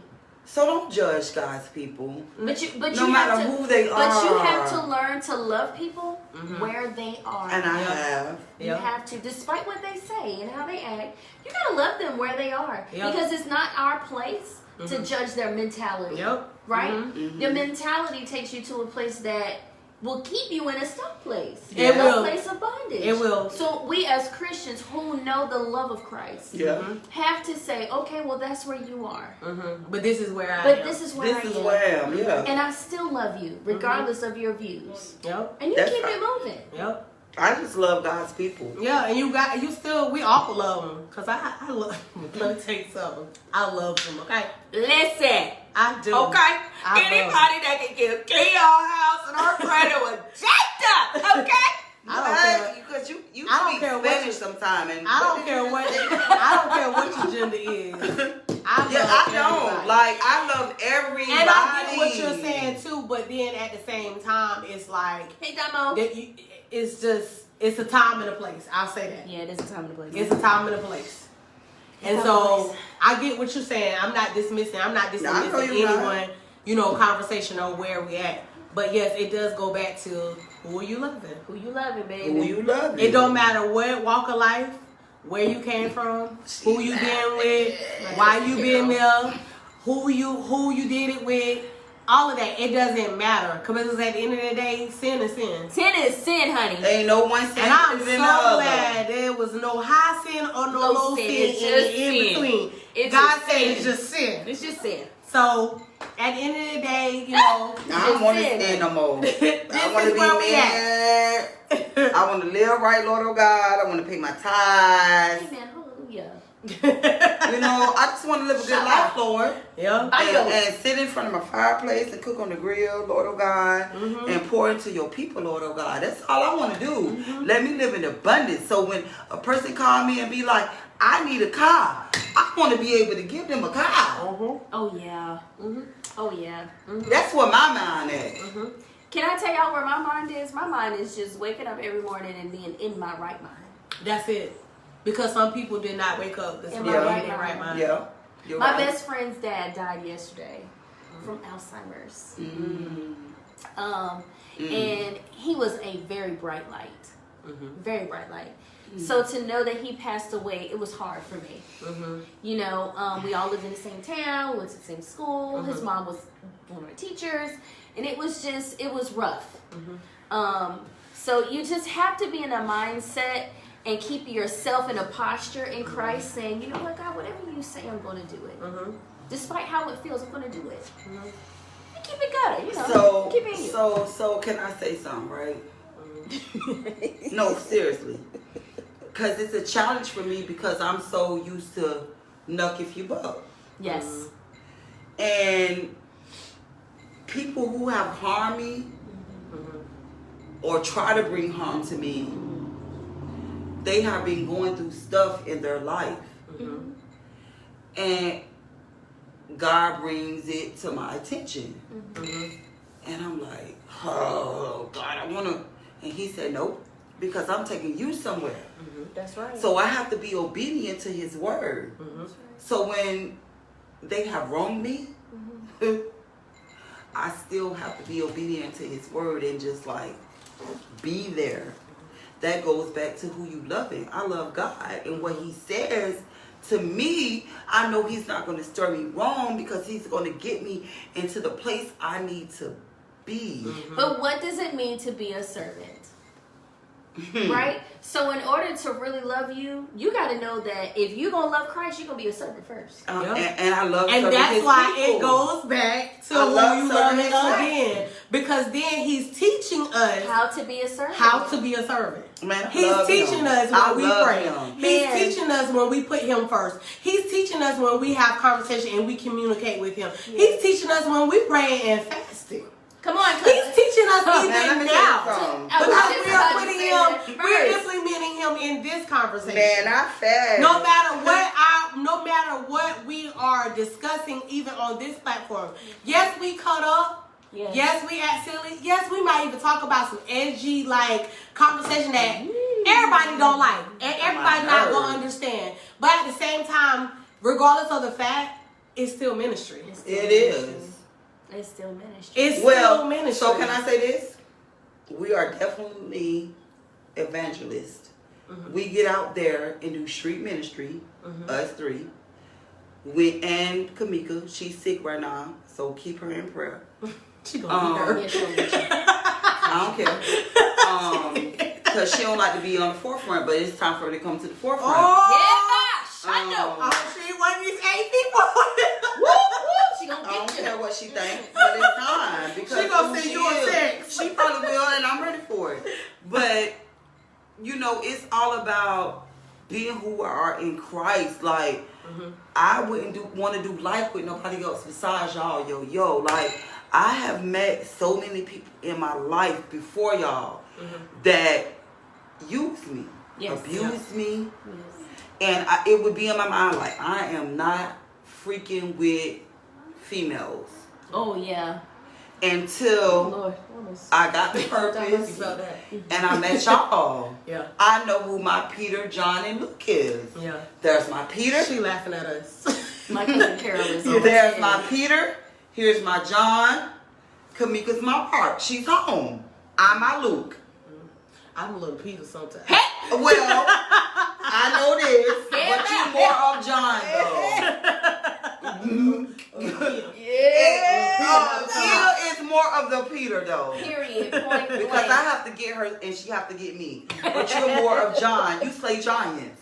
So don't judge God's people. But you No have matter to, who they But you are. have to learn to love people Mm-hmm. where they are. And I have. You Yep. have to, despite what they say and how they act, you gotta love them where they are. Yep. Because it's not our place to judge their mentality. Yep. Right? Mm-hmm. The mentality takes you to a place that will keep you in a stuck place. It will. A place of bondage. It will. So we as Christians who know the love of Christ Yeah. have to say, okay, well that's where you are. Mm-hmm. But this is where I But am. this is where This I is am. where I am. Yeah. And I still love you, regardless of your views. Yep. And you That's keep right. it moving. Yep. I just love God's people. Yeah, and we all love them. Cause I love. Let me tell you something. I love them. Okay. Listen. I do. Okay? I Anybody that can give key our house and our credit was jacked up. Okay? I don't care. Because you I don't speak care what Spanish you- sometime. And I don't care what. I don't care what your gender is. I don't. everybody. Like, I love everybody. And I get what you're saying too, but then at the same time, it's like Hey, Damo. that it's a time and a place. I'll say that. Yeah, there's a time and a place. It's a time and a place. And Time and a so place. I get what you're saying. I'm not dismissing I know anyone, you're not. conversation on where we at. But yes, it does go back to who are you loving? Who you loving, baby? Who you love. It don't matter what walk of life, where you came from, who you been with, why you been there, who you did it with, all of that. It doesn't matter. Because at the end of the day, sin is sin. Sin is sin, honey. Ain't no one sin And I'm than so the other. glad there was no high sin or no No low sin. sin It's in just in sin. between. It's God just said sin. it's just sin. It's just sin. So at the end of the day, you know, I don't want to sin. sin no more. this I want to is be where we married. I want to live right, Lord of God. I want to pay my tithes. Amen. Hallelujah. You know, I just want to live a good Shout life, out. Lord. Yeah. I know. And sit in front of my fireplace and cook on the grill, Lord of God, Mm-hmm. and pour into your people, Lord of God. That's all I want to do. Mm-hmm. Let me live in abundance. So when a person call me and be like, I need a car, I want to be able to give them a car. Mm-hmm. Oh, yeah. Mm-hmm. Oh, yeah. That's where my mind at. Mm-hmm. Can I tell y'all where my mind is? My mind is just waking up every morning and being in my right mind. That's it. Because some people did not wake up this In morning my in their right mind. Yeah. You're My right. best friend's dad died yesterday from Alzheimer's. And he was a very bright light. Very bright light. So to know that he passed away, it was hard for me. You know, we all lived in the same town, we went to the same school. His mom was one of our teachers, and it was rough. So you just have to be in a mindset and keep yourself in a posture in Christ, saying, you know what, God, whatever you say, I'm going to do it. Despite how it feels, I'm going to do it. And keep it gutter, you know. Keep it in you. So can I say something, right? No, seriously. Because it's a challenge for me because I'm so used to knuck if you buck. Yes. And people who have harmed me or try to bring harm to me, they have been going through stuff in their life. And God brings it to my attention. And I'm like, oh, God, I want to. And he said, nope, because I'm taking you somewhere. That's right. So I have to be obedient to his word. So when they have wronged me, I still have to be obedient to his word and just like be there. That goes back to who you loving. I love God, and what he says to me, I know he's not going to stir me wrong because he's going to get me into the place I need to be. But what does it mean to be a servant? right? So in order to really love you, you got to know that if you're going to love Christ, you're going to be a servant first. And I love and serving that's his why people. it goes back to I who love you serving love his again. Because then he's teaching us How to be a servant. how to be a servant. Man, I He's love teaching him. us I when we love pray. him. He's Man. teaching us when we put him first. He's teaching us when we have conversation and we communicate with him. He's teaching us when we pray and fasting. Come on, He's cousin. teaching us Man, let even me now. tell you something. I was Because just we about are to putting say him, that we're first. implementing him in this conversation. Man, I fast. No matter what we are discussing, even on this platform. Yes, we cut up. Yes, we act silly. Yes, we might even talk about some edgy like conversation that everybody don't like and everybody not gonna understand. But at the same time, regardless of the fact, it's still ministry. It is. It's still ministry. It's still ministry. So can I say this? We are definitely evangelists. We get out there and do street ministry. Us three. We and Kamika, she's sick right now, so keep her in prayer. She gonna Yeah, she'll get you. I don't care. Because she don't like to be on the forefront, but it's time for her to come to the forefront. Yeah, I know. Oh, she one of these 8 people. She gonna I don't get you. care what she thinks, but it's time. Because She gonna who send she you a is. text. She probably will, and I'm ready for it. But, you know, it's all about being who we are in Christ. Like, I wouldn't want to do life with nobody else besides y'all, yo. Like, I have met so many people in my life before y'all that used me, abused me. And it would be in my mind like, I am not freaking with females. Oh, yeah. Until Lord. I got the purpose About that. and I met y'all. Yeah. I know who my Peter, John, and Luke is. Yeah. There's my Peter. She laughing at us. My cousin Carol is on. There's my Peter. Here's my John. Kamika's my Park. She's home. I'm my Luke. I'm a little Peter sometimes. Well, I know this, but you more of John though. Kia is more of the Peter though. Period. Point Because blank. I have to get her and she have to get me. But you're more of John. You slay giants.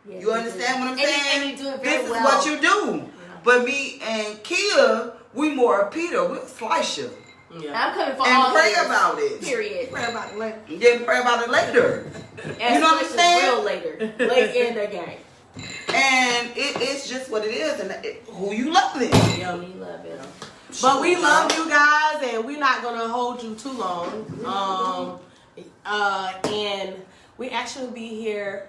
Yeah, You understand what I'm saying? And you do it very This well. is what you do. But me and Kia, we more of Peter. We'll slice you. Yeah. I'm coming for all And pray ears. about it. Period. Pray about it later. Then pray about it later. And You know what I'm switch is saying? real later. Late in the game. And it's just what it is. And who you loving. Yeah. We love it. But we love you guys, and we're not gonna hold you too long. And we actually be here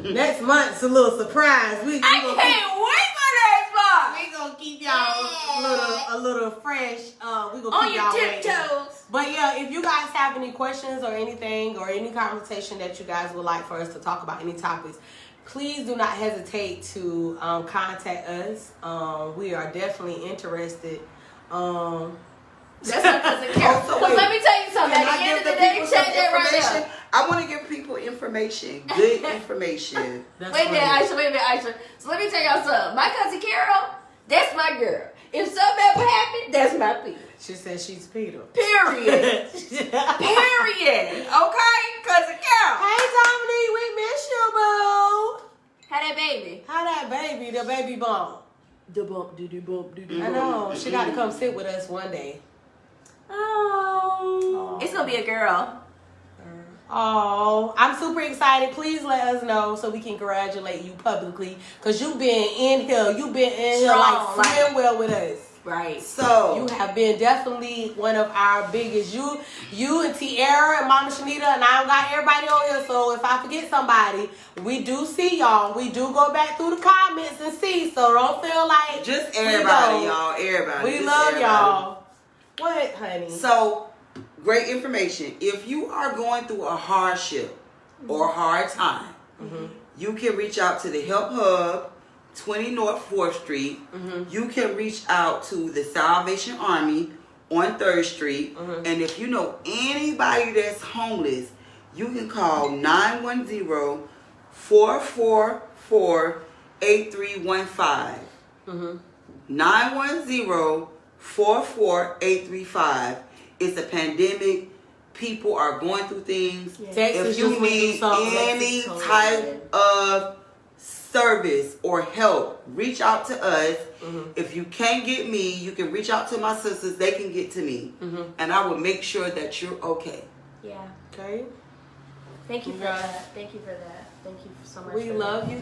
next month. It's a little surprise. We I can't wait for that We gonna keep y'all a little fresh. We gonna on keep your y'all waiting. tiptoes. But yeah, if you guys have any questions or anything or any conversation that you guys would like for us to talk about, any topics, please do not hesitate to contact us. We are definitely interested. That's my cousin Carol. Also, Because wait. let me tell you something. Can At I the end give of the the day, people check some that right information? now. I want to give people information. Good information. That's Wait a minute, funny. Aisha. Wait a minute, Aisha. So let me tell y'all something. My cousin Carol, that's my girl. If something ever happened, that's my Peter. She says she's Peter. Period. Period. Okay? Cousin Carol. Hey Dominique, we miss you, boo. How that baby? How that baby, the baby bump? The bump, do bump, do I know. She got to come sit with us one day. Oh. It's going to be a girl. Oh, I'm super excited. Please let us know so we can congratulate you publicly. Because you've been in here. You've been in here Strong, like swimming well with us. Right. So, You have been definitely one of our biggest. You and Tiara and Mama Shanita, and I got everybody on here. So if I forget somebody, we do see y'all. We do go back through the comments and see. So don't feel like just we everybody, don't. y'all. Everybody. We just love everybody. y'all. What, honey? So, great information. If you are going through a hardship or hard time, you can reach out to the Help Hub, 20 North 4th Street. You can reach out to the Salvation Army on 3rd Street. And if you know anybody that's homeless, you can call 910-444-8315. 910-444-8315. It's a pandemic. people are going through things. Texas If you just went through need something. any Texas totally type of service or help, reach out to us. If you can't get me, you can reach out to my sisters. They can get to me. And I will make sure that you're okay. Yeah. Okay. Thank you for that. Thank you for that. Thank you so much. We love you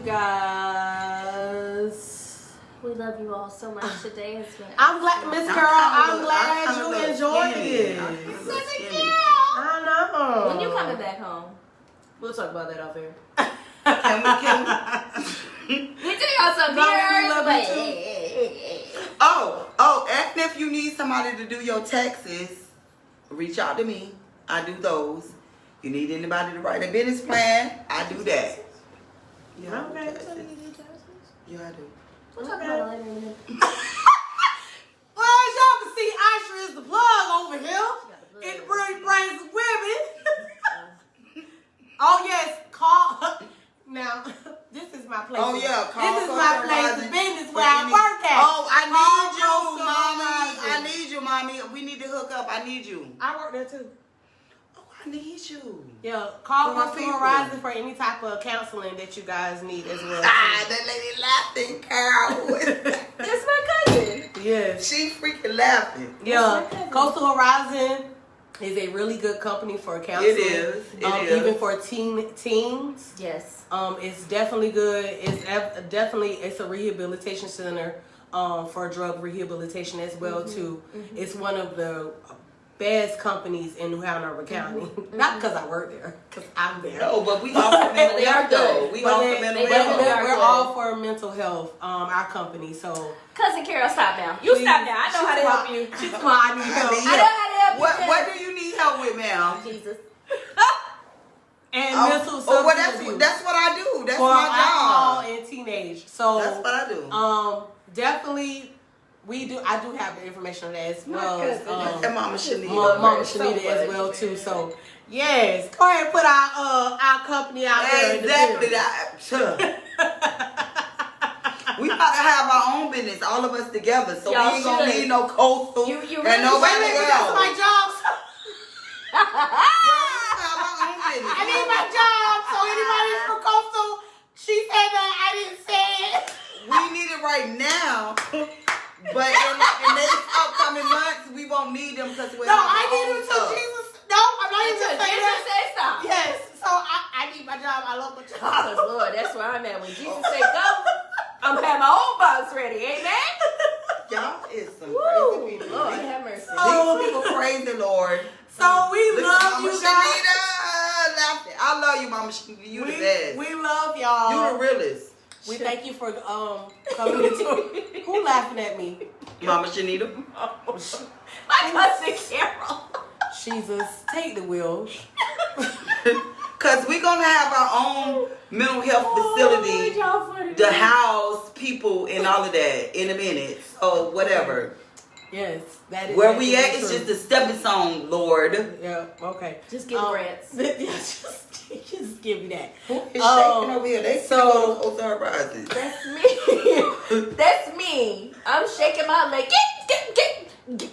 guys. We love you all so much today. It's been I'm glad, Miss Carol. I'm glad you enjoyed it. I know. When you coming back home? We'll talk about that off air. Can We do y'all some No, we beers, love but you and if you need somebody to do your taxes, reach out to me. I do those. You need anybody to write a business plan, I do that. Yeah, Okay. Yeah, I do. we'll talk about it later in a minute. Well, as y'all can see, Aisha is the plug over here. It really brings women. Oh yes, call. Now, this is my place. Oh, yeah, call This is my Coastal place Horizon of business for where I any- work at. Oh, I Call need you, Coastal mommy. Horizon. I need you, mommy. We need to hook up. I need you. I work there too. Oh, I need you. Yeah, call For my Coastal people. Horizon for any type of counseling that you guys need as well. Ah, that lady laughing, Carol. That's my cousin. Yes. She freaking laughing. Yeah, Coastal Horizon is a really good company for counseling. It is. It is. Even for teens. Yes. It's definitely good. It's a rehabilitation center for drug rehabilitation as well too. It's one of the best companies in Hanover County. Not because I work there, because I'm there. No, but we offer mental They are health though. good. We But offer they- mental they- health. we're all for mental health. Our company. So Cousin Carol, stop now. You stop now. I know how to help you. She's why I need help. I know how to help you. What do you need help with, ma'am? Jesus. And Oh, mental well, substance abuse. that's what I do. That's for my alcohol job. and teenage. So That's what I do. definitely I do have the information on that as well as And Mama Shanita. Mama Shanita as well too. So yes, go ahead and put our company out there. Exactly that. We about to have our own business, all of us together. So Y'all we ain't gonna should. need no coastal You and really nobody Wait, else. that's my job. I I need my job. So anybody from Coastal, she said that I didn't say it. We need it right now. But in like the next upcoming months, we won't need them because we're No, I need it until Jesus. No, I'm not even Until saying Jesus that. say stop. Yes. So I need my job. I love my Cause job. Lord, that's where I'm at. When Jesus say go, I'm gonna have my own box ready. Amen. Y'all is some Woo, crazy people. Lord have mercy. These people praise the Lord. So we Listen, love Mama you guys. Shanita, laughing. I love you, Mama Shanita. You the best. We love y'all. You the realest. We thank you for coming into. Who laughing at me? Mama Shanita. My cousin Carol. Jesus, take the wheel. Because we're going to have our own mental health facility Y'all funny. to house people and all of that in a minute. So whatever. Yes, that is. Where we at definitely is true. just a stepping stone, Lord. Yeah. Okay. Just get grants. Just give me that. Who is shaking over here? They so- still go to Coastal Horizon. That's me. That's me. I'm shaking my leg. Get.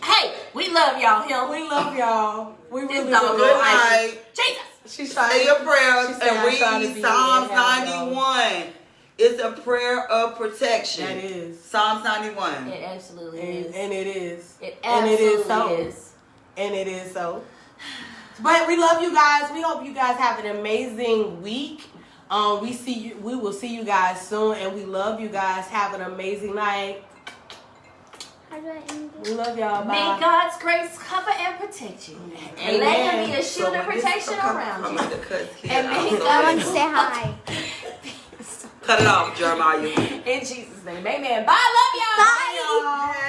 Hey, we love y'all. Him. We love y'all. We really This dog do. Good Lord, night. Jesus. She's trying. Say your prayers She said, and "I'm trying to read be Psalms in heaven, 91. It's a prayer of protection. That is. Psalms 91. It absolutely is. And it is. It And it is so. absolutely is. And it is so. But we love you guys. We hope you guys have an amazing week. We will see you guys soon, and we love you guys. Have an amazing night. We love y'all. Bye. May God's grace cover and protect you. And let him be a shield of protection around you. And may God Say hi. Cut it off, Jeremiah. in Jesus' name. Amen. Bye. Love y'all. Bye. Bye.